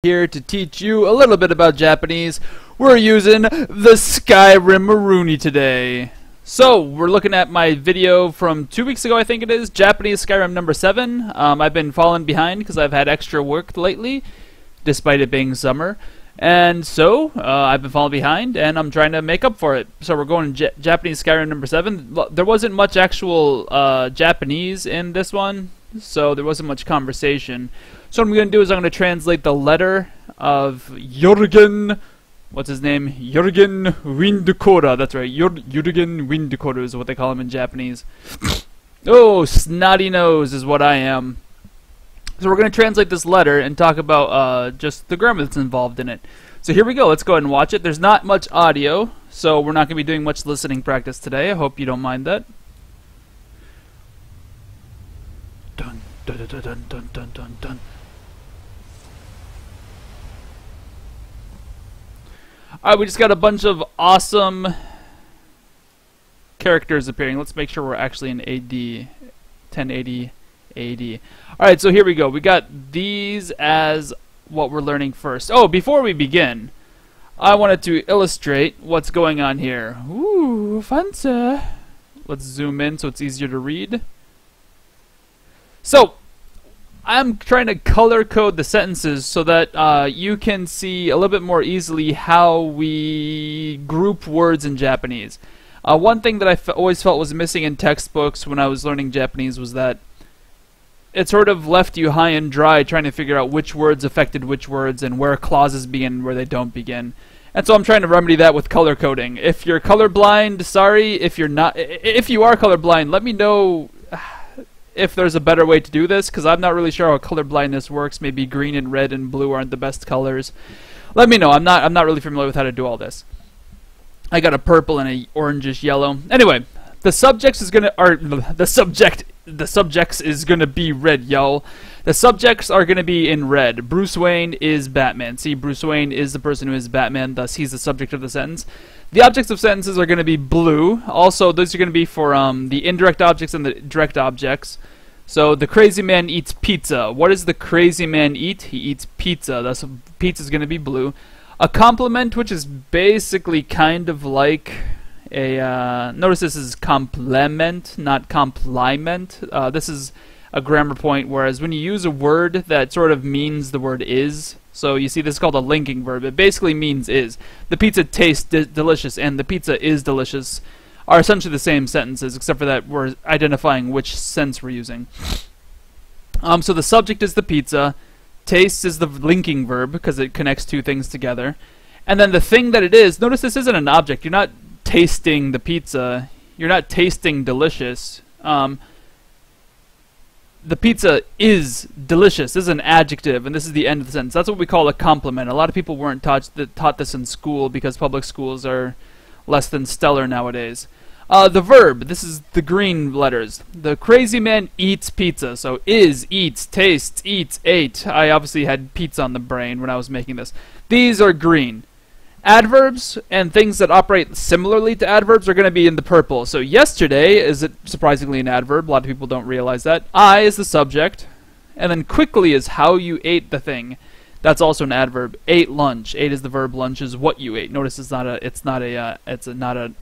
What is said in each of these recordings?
Here to teach you a little bit about Japanese. We're using the Skyrim Maroonie today. So, we're looking at my video from 2 weeks ago, I think it is, Japanese Skyrim number 7. I've been falling behind because I've had extra work lately, despite it being summer. And so, I've been falling behind, and I'm trying to make up for it. So we're going Japanese Skyrim number 7. There wasn't much actual Japanese in this one, so there wasn't much conversation. So what I'm going to do is I'm going to translate the letter of Jürgen, what's his name? Jürgen Windkora, that's right, Jürgen Windkora is what they call him in Japanese. Oh, snotty nose is what I am. So we're going to translate this letter and talk about just the grammar that's involved in it. So here we go, let's go ahead and watch it. There's not much audio, so we're not going to be doing much listening practice today. I hope you don't mind that. Dun, dun, dun, dun, dun, dun, dun, dun. Alright, we just got a bunch of awesome characters appearing. Let's make sure we're actually in AD, 1080 AD. Alright, so here we go. We got these as what we're learning first. Oh, before we begin, I wanted to illustrate what's going on here. Ooh, fancy. Let's zoom in so it's easier to read. So, I'm trying to color code the sentences so that you can see a little bit more easily how we group words in Japanese. One thing that I always felt was missing in textbooks when I was learning Japanese was that it sort of left you high and dry trying to figure out which words affected which words and where clauses begin and where they don't begin. And so I'm trying to remedy that with color coding. If you're colorblind, sorry. If you're not, if you are colorblind, let me know if there's a better way to do this, because I'm not really sure how color blindness works. Maybe green and red and blue aren't the best colors. Let me know. I'm not really familiar with how to do all this. I got a purple and a orangish yellow. Anyway, the subjects is gonna the subjects is gonna be red, y'all. The subjects are gonna be in red. Bruce Wayne is Batman. See, Bruce Wayne is the person who is Batman, thus he's the subject of the sentence. The objects of sentences are going to be blue. Also, those are going to be for the indirect objects and the direct objects. So, the crazy man eats pizza. What does the crazy man eat? He eats pizza. Thus, pizza is going to be blue. A complement, which is basically kind of like a... notice this is complement, not compliment. This is a grammar point, whereas when you use a word that sort of means the word is... So you see this is called a linking verb. It basically means is. The pizza tastes delicious and the pizza is delicious are essentially the same sentences, except for that we're identifying which sense we're using. So the subject is the pizza. Tastes is the linking verb because it connects two things together. And then the thing that it is, notice this isn't an object. You're not tasting the pizza. You're not tasting delicious. The pizza is delicious. This is an adjective, and this is the end of the sentence. That's what we call a compliment. A lot of people weren't taught this in school because public schools are less than stellar nowadays. The verb, this is the green letters. The crazy man eats pizza. So is, eats, tastes, eats, ate. I obviously had pizza on the brain when I was making this. These are green. Adverbs and things that operate similarly to adverbs are going to be in the purple. So yesterday is surprisingly an adverb. A lot of people don't realize that. I is the subject, and then quickly is how you ate the thing. That's also an adverb. Ate lunch. Ate is the verb. Lunch is what you ate. Notice it's not a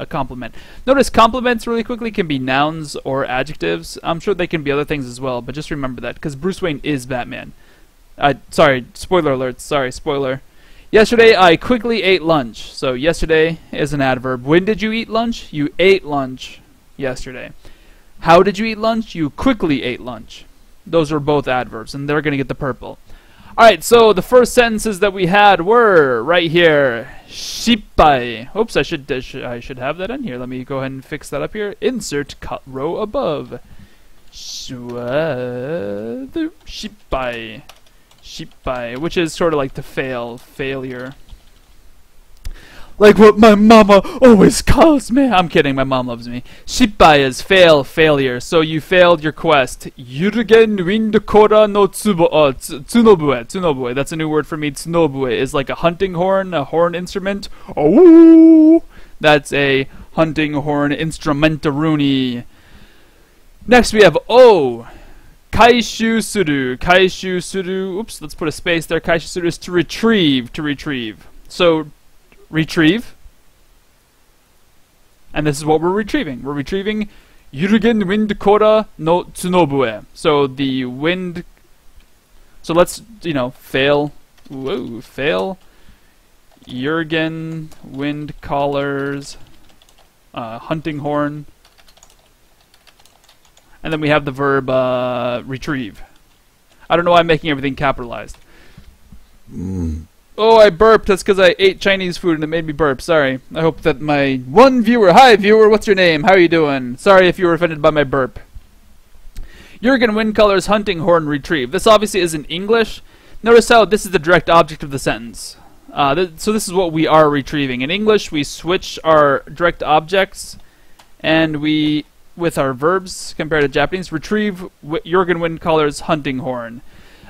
complement. Notice complements really quickly can be nouns or adjectives. I'm sure they can be other things as well, but just remember that because Bruce Wayne is Batman. Sorry, spoiler alert. Sorry, spoiler. Yesterday, I quickly ate lunch. So, yesterday is an adverb. When did you eat lunch? You ate lunch yesterday. How did you eat lunch? You quickly ate lunch. Those are both adverbs, and they're going to get the purple. Alright, so the first sentences that we had were right here. Shippai. Oops, I should have that in here. Let me go ahead and fix that up here. Insert cut row above. Shippai. Shippai, which is sort of like to failure. Like what my mama always calls me. I'm kidding, my mom loves me. Shippai is failure. So you failed your quest. Jürgen Windkora no tsunobue. That's a new word for me. Tsunobue is like a hunting horn, a horn instrument. Oh, that's a hunting horn instrumentaroonie. Next we have O. kaishu suru. Kaishu suru. Oops, let's put a space there. Kaishu suru is to retrieve. To retrieve. So, retrieve. And this is what we're retrieving. We're retrieving Yurugen Wind Kora no Tsunobue. So the wind. So let's, fail. Whoa, fail. Jurgen Wind Caller's hunting horn. And then we have the verb retrieve. I don't know why I'm making everything capitalized. Oh, I burped. That's because I ate Chinese food and it made me burp. Sorry. I hope that my one viewer... Hi, viewer. What's your name? How are you doing? Sorry if you were offended by my burp. Jurgen Windcolor's hunting horn retrieve. This obviously isn't English. Notice how this is the direct object of the sentence. So this is what we are retrieving. In English, we switch our direct objects and we, with our verbs compared to Japanese, retrieve Jurgen Windcolor's hunting horn.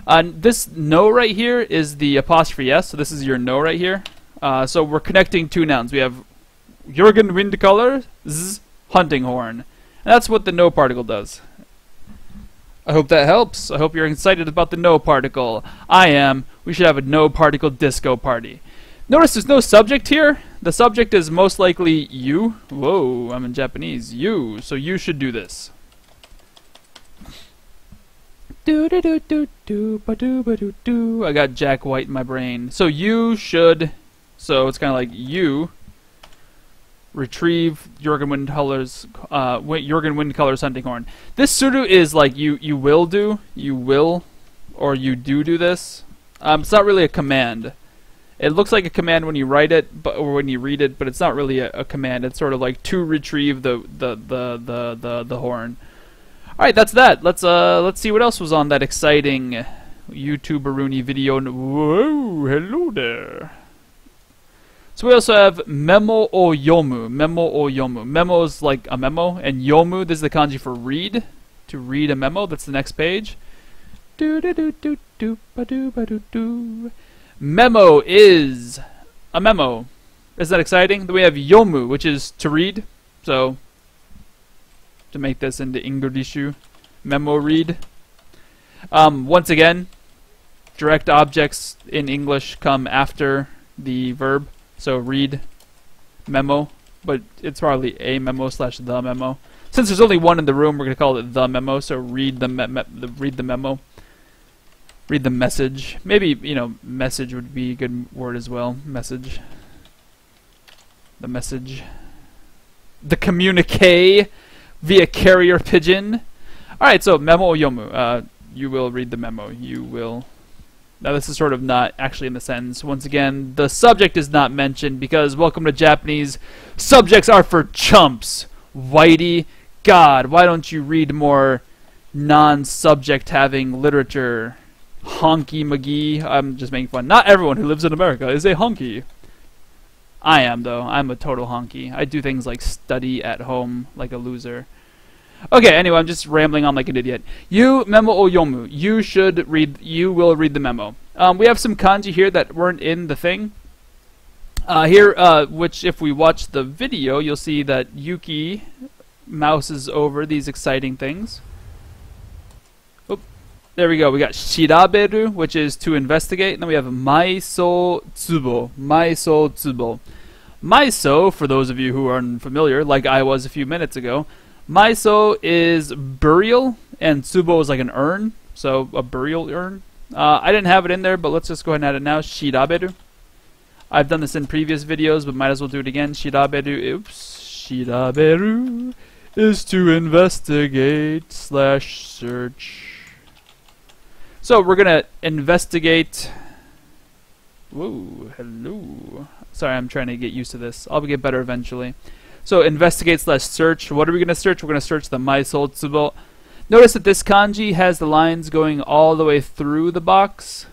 This no right here is the apostrophe S, so this is your no right here. So we're connecting two nouns. We have Jurgen Windcolor's hunting horn. And that's what the no particle does. I hope that helps. I hope you're excited about the no particle. I am. We should have a no particle disco party. Notice there's no subject here. The subject is most likely you. Whoa, I'm in Japanese. You. So you should do this. I got Jack White in my brain. So you should. So it's kind of like you retrieve Jurgen Windcolor's hunting horn. This suru is like you will do, you will, or you do this. It's not really a command. It looks like a command when you write it, or when you read it, but it's not really a command. It's sort of like to retrieve the horn. All right, that's that. Let's see what else was on that exciting YouTuberoonie video. Whoa, hello there. So we also have memo o yomu. Memo o yomu. Memo is like a memo, and yomu, this is the kanji for read. To read a memo. That's the next page. Memo is a memo. Isn't that exciting? Then we have yomu, which is to read. So to make this into Englishu, memo read. Once again, direct objects in English come after the verb. So read, memo, but it's probably a memo slash the memo. Since there's only one in the room, we're gonna call it the memo. So read the read the memo, read the message. Maybe message would be a good word as well. Message, the message, the communique via carrier pigeon. All right, so memo yomu. You will read the memo. You will. Now this is sort of not actually in the sentence. Once again, the subject is not mentioned because welcome to Japanese. Subjects are for chumps. Whitey, God, why don't you read more non-subject having literature? Honky McGee. I'm just making fun. Not everyone who lives in America is a honky. I am, though. I'm a total honky. I do things like study at home like a loser. Okay, anyway, I'm just rambling on like an idiot. You memo o yomu. You should read. You will read the memo. We have some kanji here that weren't in the thing. Which if we watch the video, you'll see that Yuki mouses over these exciting things. Oop, there we go. We got shiraberu, which is to investigate. And then we have maiso tsubo. Maiso tsubo. Maiso, for those of you who are unfamiliar, like I was a few minutes ago. Maiso is burial, and tsubo is like an urn, so a burial urn. I didn't have it in there, but let's just go ahead and add it now. Shiraberu. I've done this in previous videos, but might as well do it again. Shiraberu. Oops. Shiraberu is to investigate / search. So we're gonna investigate. Whoa, hello. Sorry, I'm trying to get used to this. I'll get better eventually. So investigate / search. What are we going to search? We're going to search the Maisou Tsubo. Notice that this kanji has the lines going all the way through the box.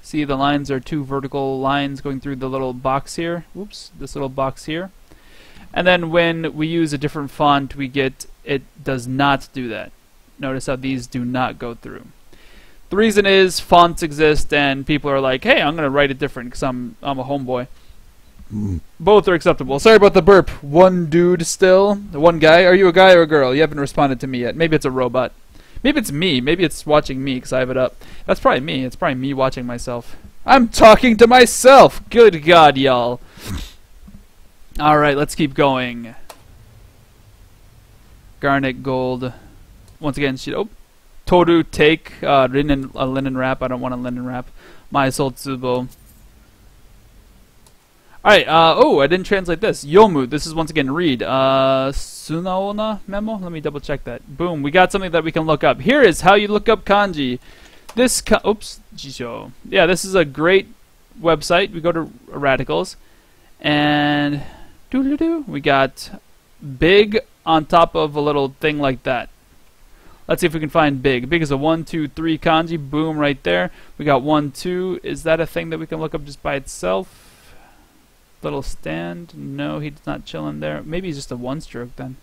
See, the lines are two vertical lines going through the little box here. Whoops, this little box here. And then when we use a different font, we get it does not do that. Notice how these do not go through. The reason is fonts exist and people are like, hey, I'm going to write it different because I'm a homeboy. Both are acceptable. Sorry about the burp. One dude still. One guy. Are you a guy or a girl? You haven't responded to me yet. Maybe it's a robot. Maybe it's me. Maybe it's watching me because I have it up. That's probably me. It's probably me watching myself. I'm talking to myself. Good God, y'all. All right, let's keep going. Garnet gold. Once again, Toru take a linen wrap. I don't want a linen wrap. My soul tsubo. Alright, oh, I didn't translate this. Yomu, this is once again read. Sunaona memo? Let me double check that. Boom, we got something that we can look up. Here is how you look up kanji. This, oops, jisho. Yeah, this is a great website. We go to Radicals, and we got big on top of a little thing like that. Let's see if we can find big. Big is a 1, 2, 3 kanji. Boom, right there. We got 1, 2. Is that a thing that we can look up just by itself? Little stand. No, he's not chilling there. Maybe he's just a 1-stroke then.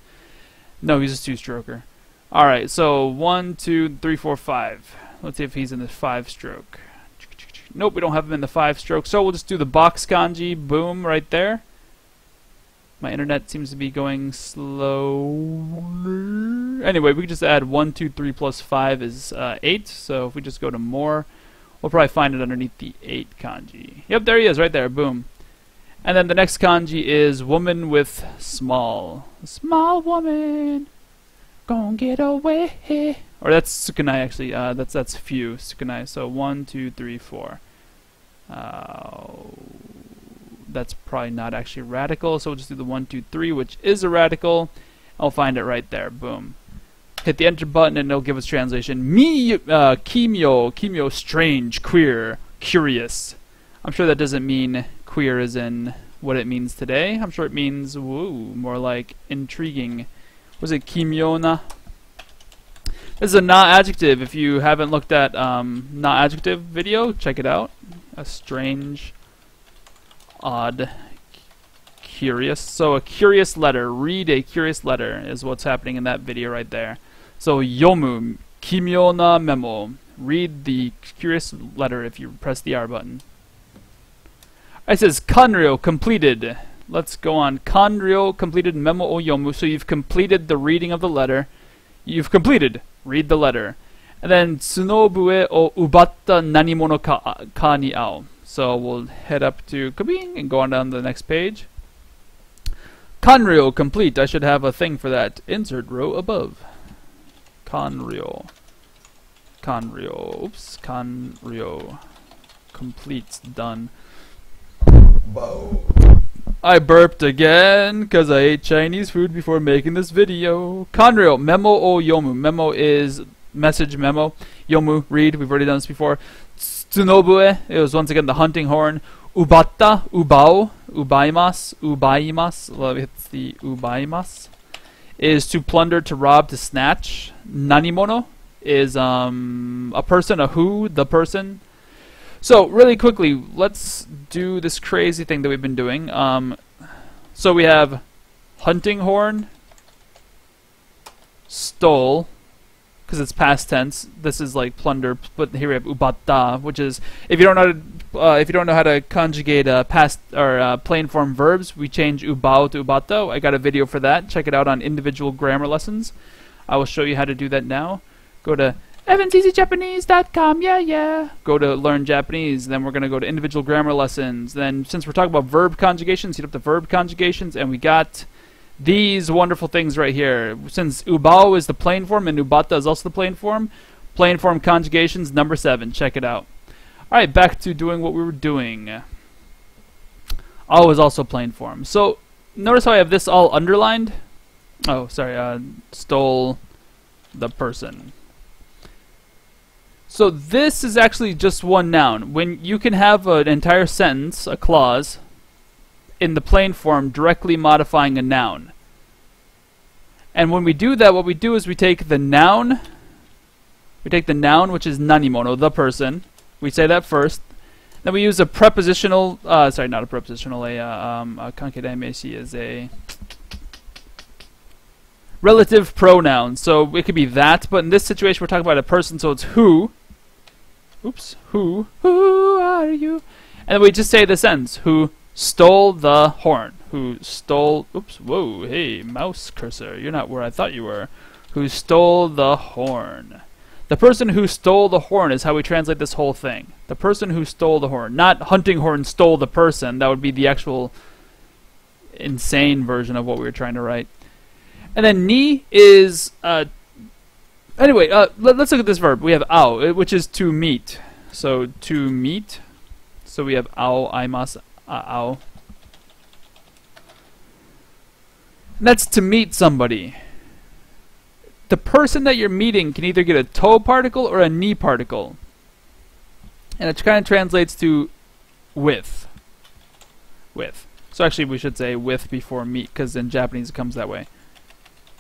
No, he's a 2-stroker. Alright, so 1, 2, 3, 4, 5. Let's see if he's in the 5-stroke. Nope, we don't have him in the 5-stroke. So we'll just do the box kanji. Boom, right there. My internet seems to be going slow. Anyway, we can just add 1, 2, 3 plus 5 is 8. So if we just go to more, we'll probably find it underneath the 8 kanji. Yep, there he is, right there. Boom. And then the next kanji is woman with small. Small woman, gon' get away. Or that's sukunai actually. That's few sukunai. So 1, 2, 3, 4. That's probably not actually radical. So we'll just do the 1, 2, 3, which is a radical. I'll find it right there. Boom. Hit the enter button and it'll give us translation. Kimyo, strange, queer, curious. I'm sure that doesn't mean queer as in what it means today. I'm sure it means, woo, more like intriguing. Was it kimyona? This is a na-adjective. If you haven't looked at na-adjective video, check it out. A strange, odd, curious. So a curious letter. Read a curious letter is what's happening in that video right there. So yomu, kimyona memo. Read the curious letter if you press the R button. It says Kanryo completed. Let's go on. Kanryo completed memo o yomu. So you've completed the reading of the letter. You've completed. Read the letter. And then Tsunobue o ubatta nanimono ka ni ao. So we'll head up to Kabing and go on down to the next page. Kanryo complete. I should have a thing for that. Insert row above. Kanryo. Kanryo. Oops. Kanryo. Complete. Done. I burped again because I ate Chinese food before making this video. Kanryo, memo o yomu. Memo is message memo. Yomu, read. We've already done this before. Tsunobue, it was once again the hunting horn. Ubatta, ubao, ubaimas. Well, it's the ubaimas. Is to plunder, to rob, to snatch. Nanimono is a person, a who, the person. So, really quickly, let's do this crazy thing that we've been doing. So we have hunting horn, stole, because it's past tense. This is like plunder, but here we have ubatta, which is if you don't know how to conjugate past or plain form verbs, we change ubao to ubatta. I got a video for that. Check it out on individual grammar lessons. I will show you how to do that now. Go to evanseasyjapanese.com, yeah. Go to learn Japanese, then we're going to go to individual grammar lessons. Then since we're talking about verb conjugations, hit up the verb conjugations, and we got these wonderful things right here. Since ubao is the plain form and ubatta is also the plain form conjugations, number 7. Check it out. Alright, back to doing what we were doing. O is also plain form. So, notice how I have this all underlined? Oh, sorry, stole the person. So this is actually just one noun. When you can have an entire sentence, a clause, in the plain form directly modifying a noun. And when we do that, what we do is we take the noun, which is nanimono, the person. We say that first. Then we use a prepositional, sorry, not a prepositional, a kankedai meishi is a relative pronoun. So it could be that, but in this situation we're talking about a person, so it's who. Oops, who are you? And then we just say the sentence, who stole the horn. Who stole, oops, whoa, hey, mouse cursor, you're not where I thought you were. Who stole the horn. The person who stole the horn is how we translate this whole thing. The person who stole the horn. Not hunting horn stole the person. That would be the actual insane version of what we were trying to write. And then ni is... anyway, let's look at this verb. We have ao, which is to meet. So, to meet. So we have ao, aimasu, ao. And that's to meet somebody. The person that you're meeting can either get a to particle or a ni particle. And it kind of translates to with. With. So actually we should say with before meet, because in Japanese it comes that way.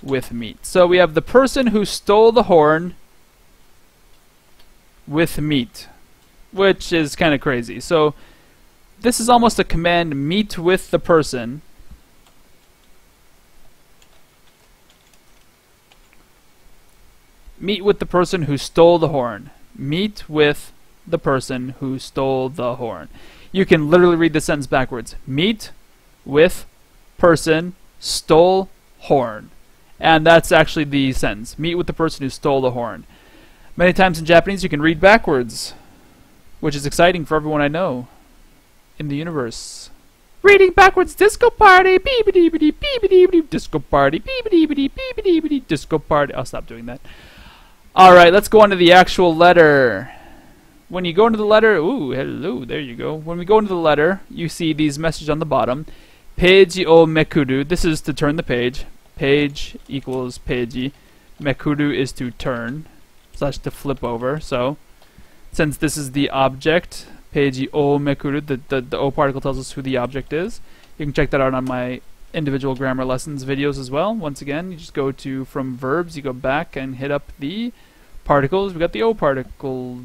With meet. So we have the person who stole the horn with meet, which is kind of crazy. So this is almost a command, meet with the person. Meet with the person who stole the horn. Meet with the person who stole the horn. You can literally read the sentence backwards. Meet with person stole horn. And that's actually the sentence. Meet with the person who stole the horn. Many times in Japanese you can read backwards, which is exciting for everyone I know in the universe. Reading backwards, disco party, beep-a-dee-ba-dee, beep-a-dee-ba-dee, disco party, beep-a-dee-ba-dee, beep-a-dee-ba-dee, disco party. I'll stop doing that. Alright, let's go on to the actual letter. When you go into the letter, ooh, hello, there you go. When we go into the letter, you see these messages on the bottom. Peiji o mekuru, this is to turn the page. Page equals peiji. Mekuru is to turn, slash to flip over. So, since this is the object, peiji o mekuru, the o particle tells us who the object is. You can check that out on my individual grammar lessons videos as well. Once again, you just go to, from verbs, you go back and hit up the particles. We got the o particle.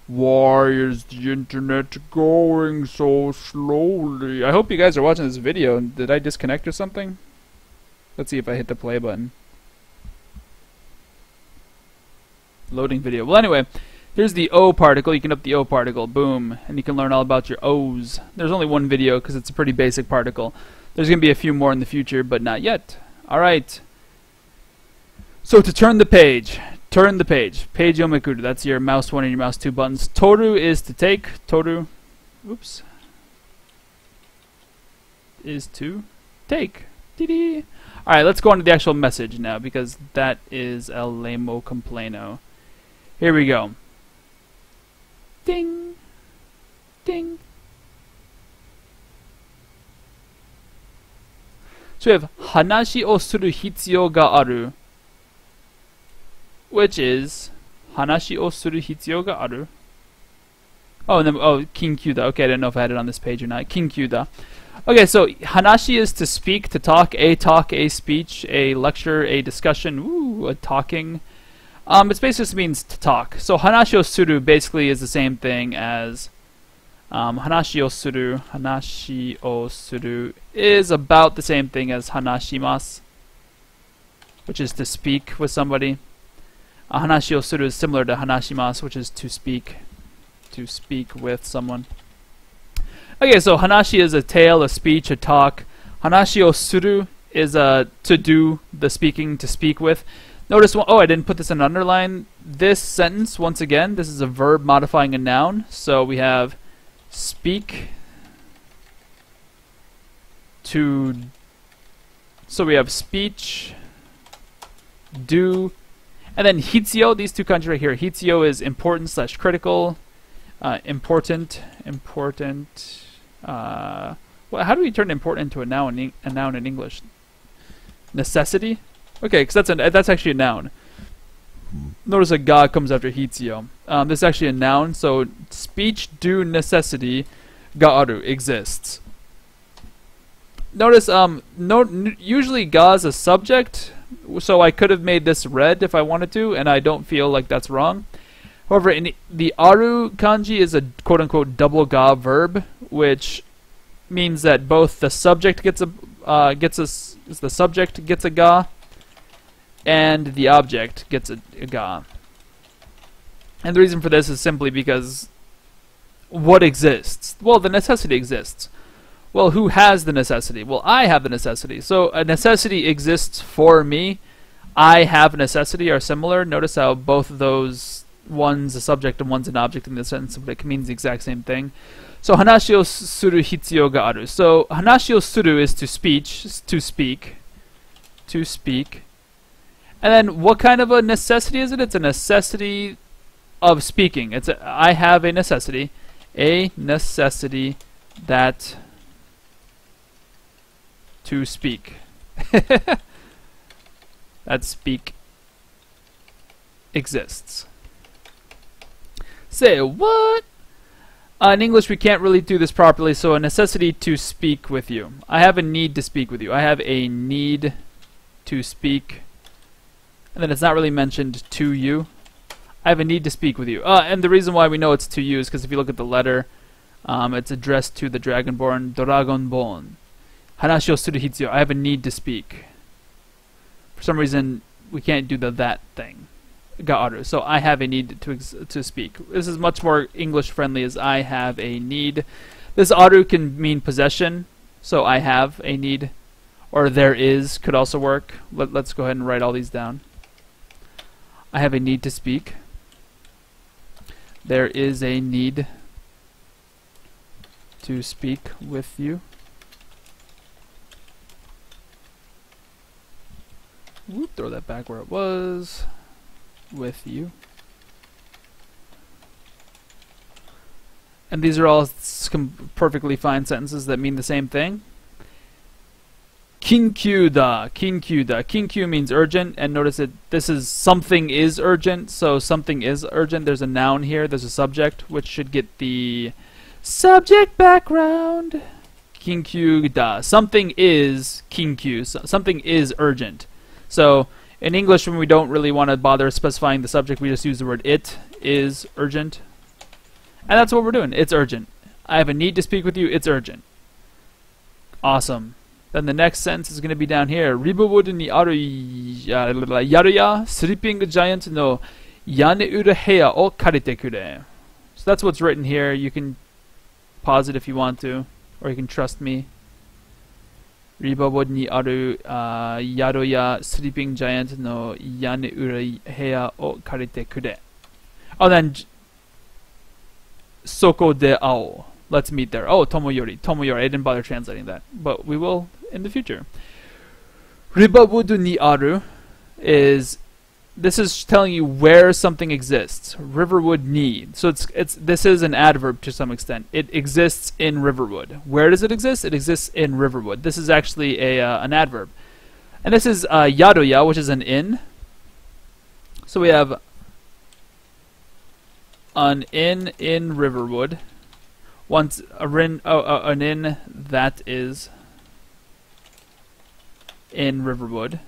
Why is the internet going so slowly? I hope you guys are watching this video. Did I disconnect or something? Let's see if I hit the play button. Loading video. Well, anyway, here's the O particle. You can up the O particle. Boom. And you can learn all about your O's. There's only one video because it's a pretty basic particle. There's going to be a few more in the future, but not yet. Alright. So to turn the page. Turn the page. Page omekuru. That's your mouse 1 and your mouse 2 buttons. Toru is to take. Toru. Oops. Is to take. Dee-dee. Alright, let's go on to the actual message now, because that is el lemo compleno. Here we go. Ding. Ding. So we have hanashi o suru hitsuyou ga aru, which is hanashi o suru hitsuyou ga aru. Oh, and then kinkyuda. Okay, I didn't know if I had it on this page or not. Kinkyuda. Okay, so hanashi is to speak, to talk, a speech, a lecture, a discussion, ooh, a talking. It basically just means to talk. So hanashi o suru basically is the same thing as hanashi o suru is about the same thing as hanashimasu, which is to speak with somebody. Hanashi o suru is similar to hanashimasu, which is to speak with someone. Okay, so hanashi is a tale, a speech, a talk. Hanashi o suru is to do the speaking, to speak with. Notice, oh, I didn't put this in an underline. This sentence, once again, this is a verb modifying a noun. So we have speak to, so we have speech, do, and then hitsuyo, these two kanji right here. Hitsuyo is important slash critical, important. Well, how do we turn important into a noun in English? Necessity? Okay, because that's actually a noun. Notice a ga comes after hitsuyo. This is actually a noun, so speech, do, necessity, ga aru, exists. Notice, usually ga is a subject, so I could have made this red if I wanted to, and I don't feel like that's wrong. However, in the aru kanji is a quote-unquote double ga verb, which means that both the subject gets a ga, and the object gets a ga. And the reason for this is simply because what exists? Well, the necessity exists. Well, who has the necessity? Well, I have the necessity. So a necessity exists for me. I have a necessity are similar. Notice how both of those, one's a subject and one's an object in the sentence, but it means the exact same thing. So hanashi o suru hitsuyou ga aru. So hanashi o suru is to speak. And then what kind of a necessity is it? It's a necessity of speaking. I have a necessity that to speak. That speak exists. Say what? In English we can't really do this properly, so a necessity to speak with you. I have a need to speak with you. I have a need to speak. And then it's not really mentioned to you. I have a need to speak with you. And the reason why we know it's to you is because if you look at the letter, it's addressed to the Dragonborn. Dragonborn. Hanashi o suru hitsuyo. I have a need to speak. For some reason, we can't do the that thing. Ga aru. So I have a need to speak. This is much more English friendly as I have a need. This aru can mean possession. So I have a need. Or there is could also work. Let's go ahead and write all these down. I have a need to speak. There is a need to speak with you. Whoop, throw that back where it was. With you. And these are all perfectly fine sentences that mean the same thing. Kinkyu da, kinkyu da. Kinkyu means urgent, and notice that this is something is urgent, so something is urgent. There's a noun here, there's a subject, which should get the subject background. Kinkyu da. Something is kinkyu, something is urgent. So, in English, when we don't really want to bother specifying the subject, we just use the word it is urgent. And that's what we're doing, it's urgent. I have a need to speak with you, it's urgent. Awesome. Then the next sentence is going to be down here. Riverwood ni aru yaruya sleeping giant no yaneura heya o karite kure. So that's what's written here. You can pause it if you want to, or you can trust me. Riverwood ni aru yaruya sleeping giant no yaneura heya o karite kure. Oh, then soko de ao. Let's meet there. Oh, Tomoyori. Tomoyori. I didn't bother translating that, but we will in the future. Ribabudu ni aru is, this is telling you where something exists. Riverwood ni. So this is an adverb to some extent. It exists in Riverwood. Where does it exist? It exists in Riverwood. This is actually an adverb. And this is yadoya, which is an inn. So we have an inn in Riverwood. Once an inn that is in Riverwood.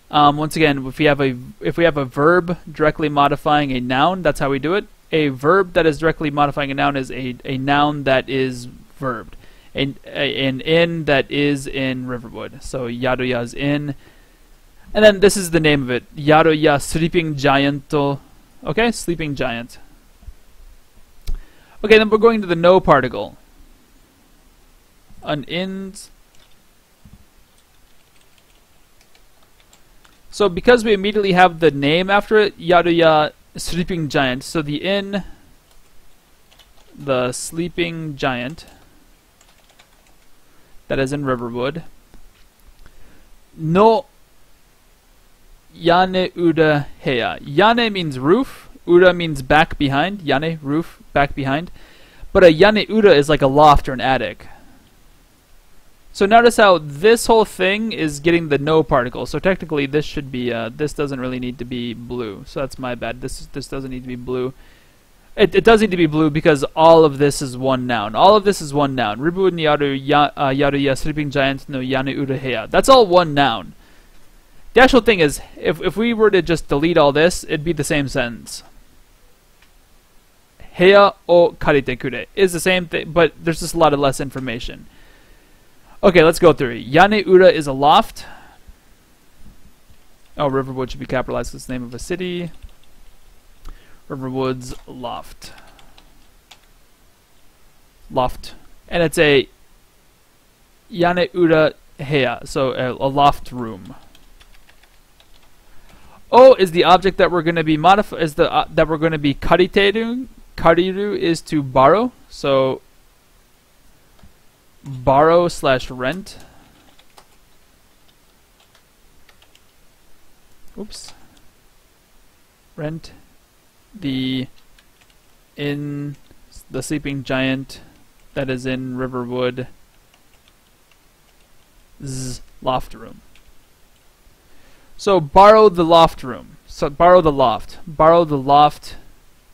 Once again, if we have a verb directly modifying a noun, that's how we do it. A verb that is directly modifying a noun is a noun that is verbed. An inn that is in Riverwood. So Yadoya's inn, and then this is the name of it. Yadoya sleeping giant. Okay, sleeping giant. Okay, then we're going to the no particle. An inn's. So because we immediately have the name after it, Yadoya sleeping giant. So the inn, the sleeping giant, that is in Riverwood. No yane ura heya. Yane means roof. Ura means back behind. Yane, roof, back behind. But a yane ura is like a loft or an attic. So notice how this whole thing is getting the no particle. So technically this should be, this doesn't really need to be blue. So that's my bad. This doesn't need to be blue. It does need to be blue because all of this is one noun. All of this is one noun. Ribu ni yaru yaruya sleeping giant no yane ura heya. That's all one noun. The actual thing is, if we were to just delete all this, it'd be the same sentence. Heya o karite kure is the same thing, but there's just a lot of less information. Okay, let's go through it. Yane ura is a loft. Oh, Riverwood should be capitalized because it's the name of a city. Riverwood's loft. Loft. And it's a Yane ura heya, so a loft room. O is the object that we're going to be that we're going to be kariteru. Kariru is to borrow, so borrow / rent. Oops. Rent the sleeping giant that is in Riverwood loft room. So borrow the loft room. So borrow the loft. Borrow the loft.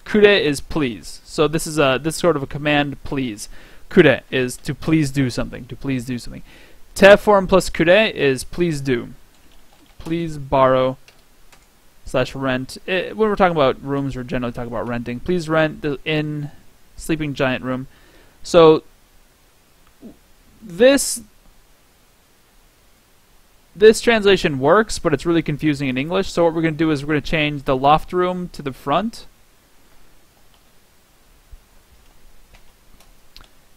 Kure is please. So this is sort of a command, please. Kure is to please do something. To please do something. Te form plus kure is please do. Please borrow / rent. When we're talking about rooms, we're generally talking about renting. Please rent the inn sleeping giant room. So this translation works, but it's really confusing in English. So what we're going to do is we're going to change the loft room to the front.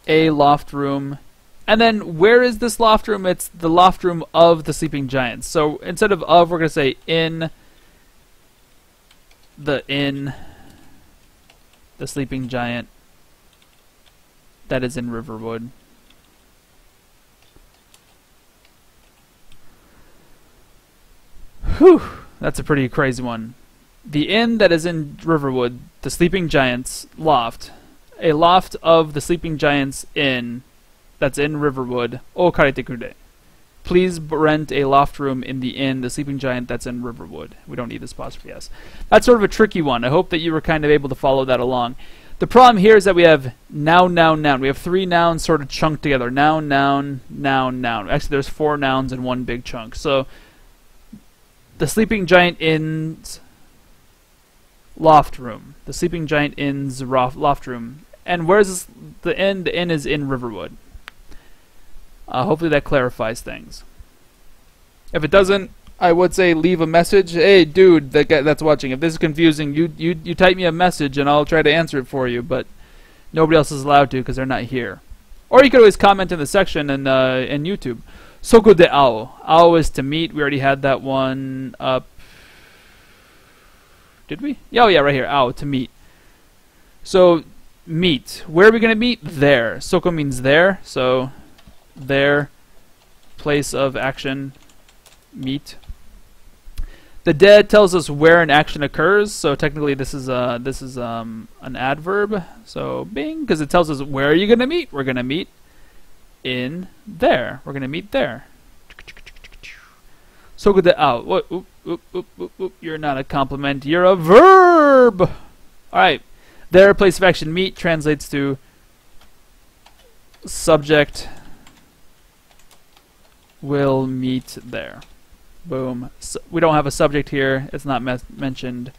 A loft room. And then where is this loft room? It's the loft room of the sleeping giants. So instead of we're going to say in the sleeping giant that is in Riverwood. Whew, that's a pretty crazy one. The inn that is in Riverwood, the sleeping giant's loft, a loft of the sleeping giant's inn that's in Riverwood. O karete kure. Please rent a loft room in the inn, the sleeping giant that's in Riverwood. We don't need this apostrophe S. That's sort of a tricky one. I hope that you were kind of able to follow that along. The problem here is that we have noun, noun, noun. We have 3 nouns sort of chunked together. Noun, noun, noun, noun. Actually, there's 4 nouns in one big chunk. So the sleeping giant inn's loft room. The sleeping giant inn's loft room. And where's this, the inn? The inn is in Riverwood. Hopefully that clarifies things. If it doesn't, I would say leave a message. Hey, dude, that guy that's watching, if this is confusing, you type me a message and I'll try to answer it for you. But nobody else is allowed to because they're not here. Or you could always comment in the section in YouTube. Soko de ao. Ao is to meet. We already had that one up. Did we? Oh yeah, right here. Ao, to meet. So meet. Where are we going to meet? There. Soko means there. So there. Place of action. Meet. The de tells us where an action occurs. So technically this is an adverb. So bing, because it tells us where are you going to meet? We're going to meet in there. We're going to meet there. Soko de ao. What? Oop, oop, oop, oop, oop. You're not a compliment. You're a verb. All right. There, place of action, meet, translates to subject will meet there. Boom. So we don't have a subject here. It's not mentioned.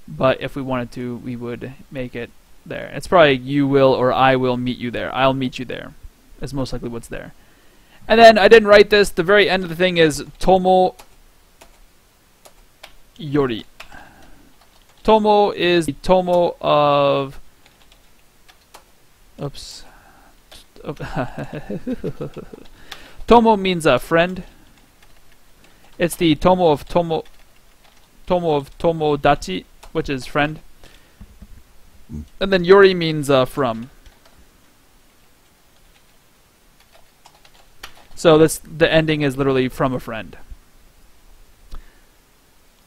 But if we wanted to, we would make it there. It's probably you will or I will meet you there. I'll meet you there. That's most likely what's there. And then I didn't write this. The very end of the thing is tomo yori. Tomo is the tomo of... Oops. Tomo means a friend. It's the tomo of tomodachi, which is friend. And then yori means from. So the ending is literally from a friend.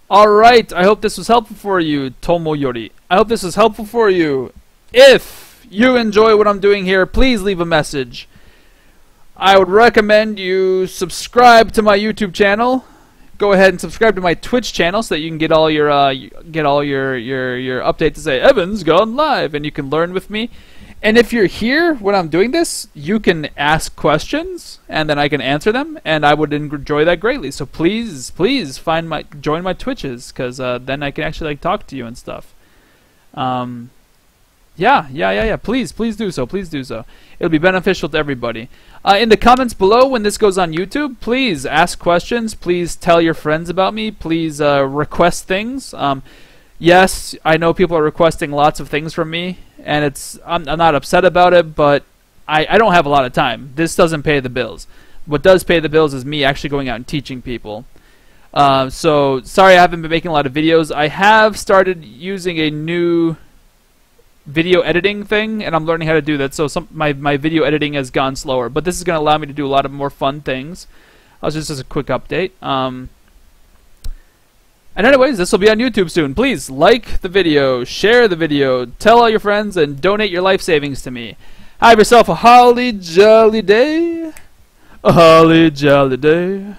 Alright, I hope this was helpful for you, Tomo Yori. I hope this was helpful for you. If you enjoy what I'm doing here, please leave a message. I would recommend you subscribe to my YouTube channel. Go ahead and subscribe to my Twitch channel so that you can get all your updates to say Evan's gone live, and you can learn with me. And if you're here when I'm doing this, you can ask questions, and then I can answer them, and I would enjoy that greatly. So please, please join my Twitches, because then I can actually talk to you and stuff. Yeah. Please do so. Please do so. It'll be beneficial to everybody. In the comments below, when this goes on YouTube, please ask questions. Please tell your friends about me. Please request things. Yes, I know people are requesting lots of things from me, and I'm not upset about it, but I don't have a lot of time. This doesn't pay the bills. What does pay the bills is me actually going out and teaching people. So sorry I haven't been making a lot of videos. I have started using a new video editing thing, and I'm learning how to do that. So my video editing has gone slower, but this is going to allow me to do a lot of more fun things. Just as a quick update. And anyways, this will be on YouTube soon. Please like the video, share the video, tell all your friends, and donate your life savings to me. Have yourself a holly jolly day. A holly jolly day.